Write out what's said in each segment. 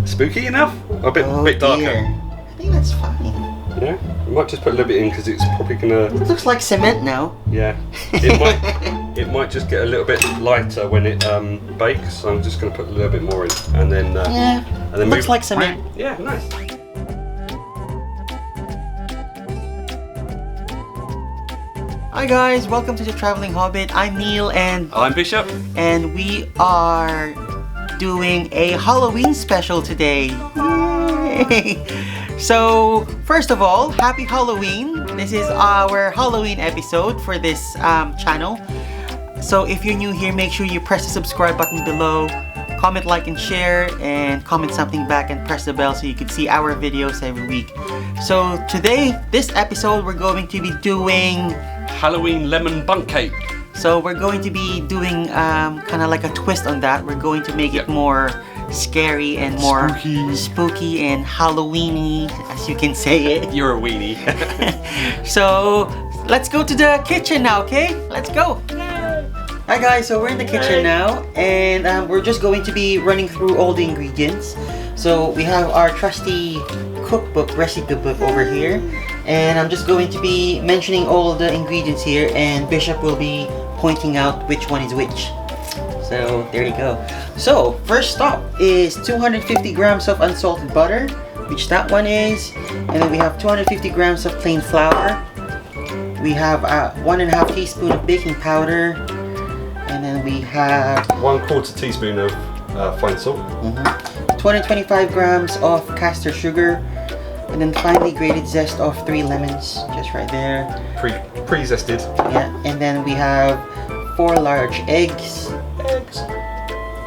Spooky enough? Or a bit darker? I think that's fine. Yeah? We might just put a little bit in because it's probably gonna... It looks like cement now. Yeah. It might just get a little bit lighter when it bakes, so I'm just gonna put a little bit more in and then yeah. And then looks like cement. Yeah, nice. Hi guys, welcome to the Traveling Hobbit. I'm Neil and I'm Bishop. And we are doing a Halloween special today. Yay! So, first of all, happy Halloween. This is our Halloween episode for this channel. So if you're new here, make sure you press the subscribe button below, comment, like, and share, and comment something back and press the bell so you can see our videos every week. So today, this episode, we're going to be doing Halloween lemon bundt cake. So we're going to be doing kind of like a twist on that. We're going to make it more scary and more spooky and Halloweeny, as you can say it. You're a weenie. So let's go to the kitchen now, okay? Let's go. Hi guys, so we're in the kitchen now, and we're just going to be running through all the ingredients. So we have our trusty cookbook, recipe book over here, and I'm just going to be mentioning all the ingredients here, and Bishop will be pointing out which one is which. So there you go. So first stop is 250 grams of unsalted butter, which that one is, and then we have 250 grams of plain flour. We have 1.5 teaspoon of baking powder, and then we have 1/4 teaspoon of fine salt. 225 grams of caster sugar, and then finely grated zest of 3 lemons, just right there. Pre-zested. Yeah, and then we have 4 large eggs.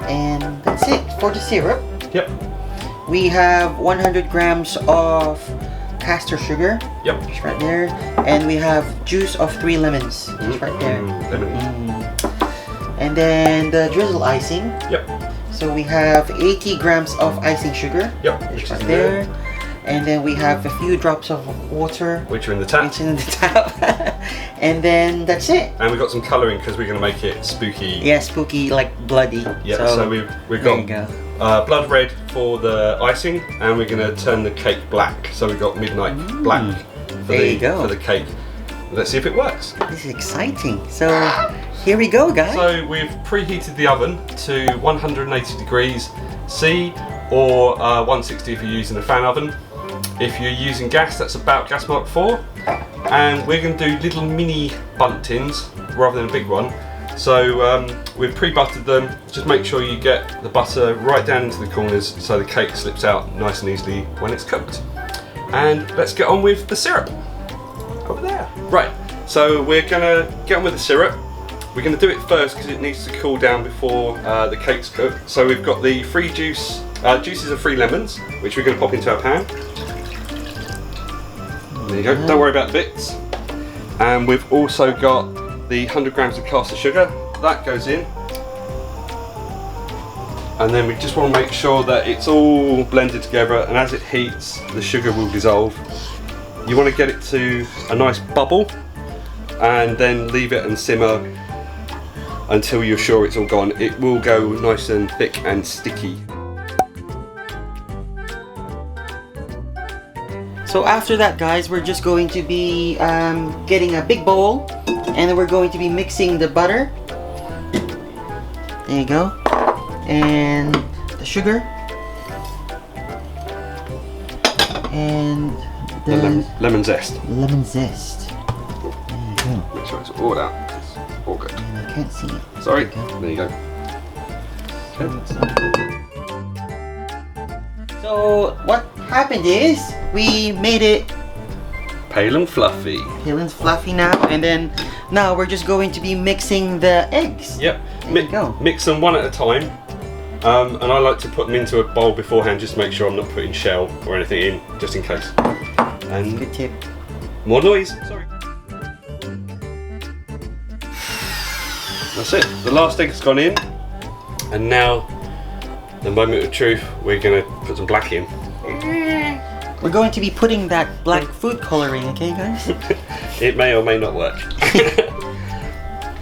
And that's it for the syrup. Yep. We have 100 grams of caster sugar. Yep. Just right there. And we have juice of 3 lemons. Just right there. And then the drizzle icing. Yep. So we have 80 grams of icing sugar. Yep. Just right there. And then we have a few drops of water. Which are in the tap. Which is in the tap. And then that's it. And we've got some colouring because we're going to make it spooky. Yeah, spooky, like bloody. Yeah, so we've got blood red for the icing, and we're going to turn the cake black. So we've got midnight black for the cake. Let's see if it works. This is exciting. So here we go, guys. So we've preheated the oven to 180 degrees C or 160 if you're using a fan oven. If you're using gas, that's about gas mark 4. And we're going to do little mini bundt tins rather than a big one. So we've pre-buttered them. Just make sure you get the butter right down into the corners so the cake slips out nice and easily when it's cooked. And let's get on with the syrup. Over there. Right, so we're going to get on with the syrup. We're going to do it first because it needs to cool down before the cake's cooked. So we've got the juices of 3 lemons, which we're going to pop into our pan. There you go, don't worry about the bits. And we've also got the 100 grams of caster sugar, that goes in. And then we just want to make sure that it's all blended together, and as it heats, the sugar will dissolve. You want to get it to a nice bubble, and then leave it and simmer until you're sure it's all gone. It will go nice and thick and sticky. So after that, guys, we're just going to be getting a big bowl, and then we're going to be mixing the butter. There you go. And the sugar. And the lemon zest. Lemon zest. There you go. Make sure it's all out. It's all good. And I can't see it. Sorry. There you go. So what happened is we made it pale and fluffy. Pale and fluffy now, and then now we're just going to be mixing the eggs. Yep. Go. Mix them one at a time, and I like to put them into a bowl beforehand just to make sure I'm not putting shell or anything in, just in case. And good tip. More noise. Sorry. That's it. The last egg's gone in, and now the moment of truth. We're going to put some black in. We're going to be putting that black food coloring, okay, guys? It may or may not work.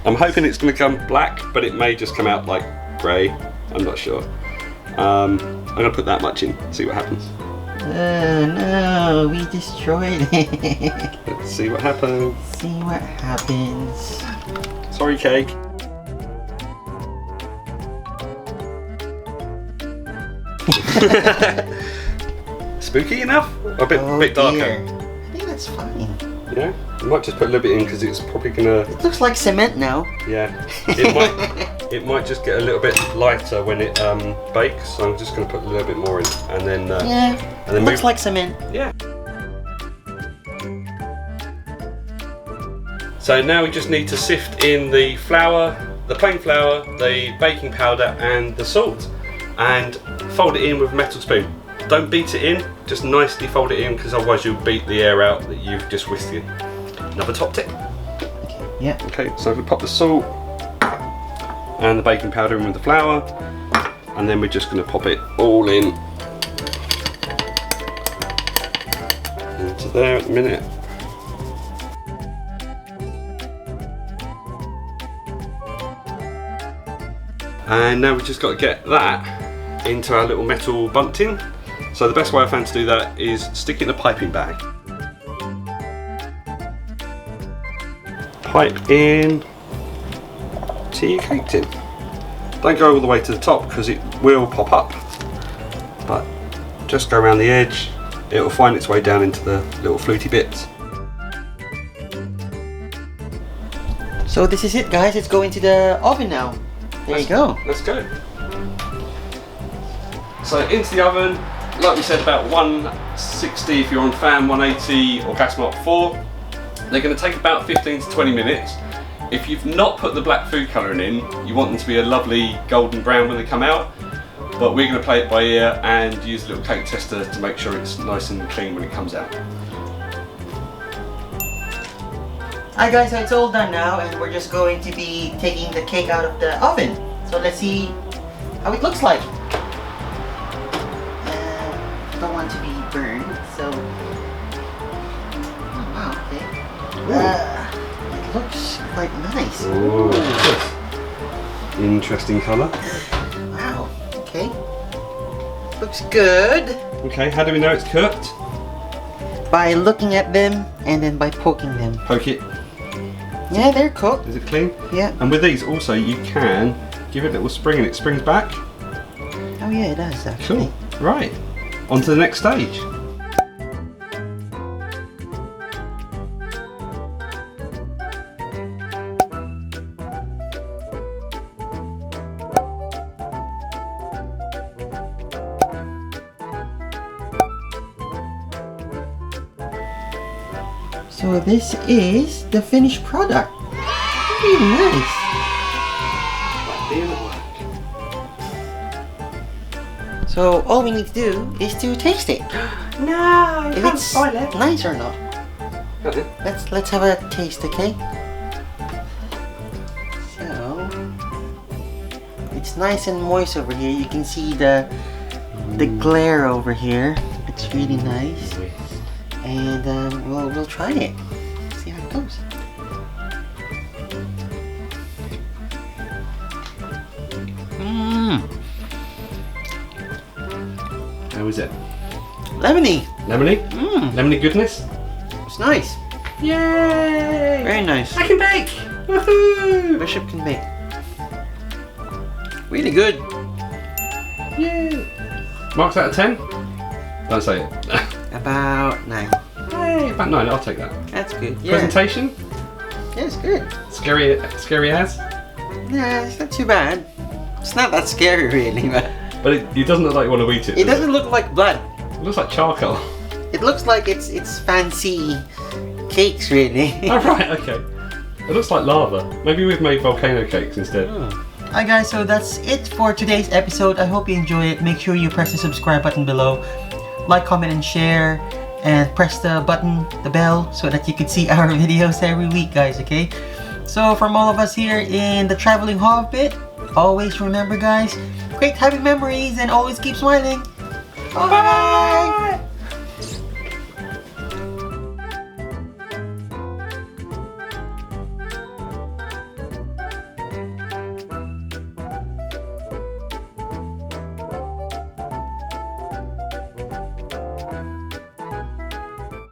I'm hoping it's going to come black, but it may just come out like grey. I'm not sure. I'm gonna put that much in, see what happens. No, we destroyed it. Let's see what happens. See what happens. Sorry, cake. Spooky enough? A bit darker. Dear. I think that's fine. Yeah, I might just put a little bit in because it's probably gonna. It looks like cement now. Yeah, it might just get a little bit lighter when it bakes. So I'm just gonna put a little bit more in, and then yeah, and then looks like cement. Yeah. So now we just need to sift in the flour, the plain flour, the baking powder, and the salt, and fold it in with a metal spoon. Don't beat it in, just nicely fold it in because otherwise you'll beat the air out that you've just whisked in. Another top tip. Yeah. Okay, so we pop the salt and the baking powder in with the flour, and then we're just going to pop it all in into there at the minute. And now we've just got to get that into our little metal Bundt tin. So the best way I found to do that is stick it in a piping bag. Pipe in to your cake tin. Don't go all the way to the top because it will pop up, but just go around the edge. It'll find its way down into the little fluty bits. So this is it, guys. It's going to the oven now. There you go. Let's go. So into the oven, like we said, about 160 if you're on fan, 180 or gas mark 4. They're going to take about 15 to 20 minutes. If you've not put the black food colouring in, you want them to be a lovely golden brown when they come out. But we're going to play it by ear and use a little cake tester to make sure it's nice and clean when it comes out. Hi guys, so it's all done now and we're just going to be taking the cake out of the oven. So let's see how it looks like. Don't want to be burned, so... Oh wow, okay. It looks quite nice. Ooh. Interesting colour. Wow, okay. Looks good. Okay, how do we know it's cooked? By looking at them and then by poking them. Poke it. Yeah, they're cooked. Is it clean? Yeah. And with these also you can give it a little spring and it springs back. Oh yeah, it does actually. Cool. Right. On to the next stage. So this is the finished product. Really nice. So all we need to do is to taste it. No, If it's nice or not. Okay. Let's have a taste, okay? So it's nice and moist over here. You can see the glare over here. It's really nice. And we'll try it. See how it goes. How is it? Lemony. Lemony? Lemony goodness? It's nice. Yay! Very nice. I can bake! Woohoo! Bishop can bake. Really good. Yay! Marks out of 10? Don't say it. About 9. Hey, about 9, I'll take that. That's good. Yeah. Presentation? Yeah, it's good. Scary as? Yeah, it's not too bad. It's not that scary really, but But it doesn't look like you want to eat it. it doesn't look like blood. It looks like charcoal. It looks like it's fancy cakes really. Oh right, okay. It looks like lava. Maybe we've made volcano cakes instead. Hi guys, so that's it for today's episode. I hope you enjoy it. Make sure you press the subscribe button below. Like, comment, and share. And press the button, the bell, so that you can see our videos every week, guys, okay? So from all of us here in the Traveling Hobbit, always remember, guys, great happy memories and always keep smiling. Bye!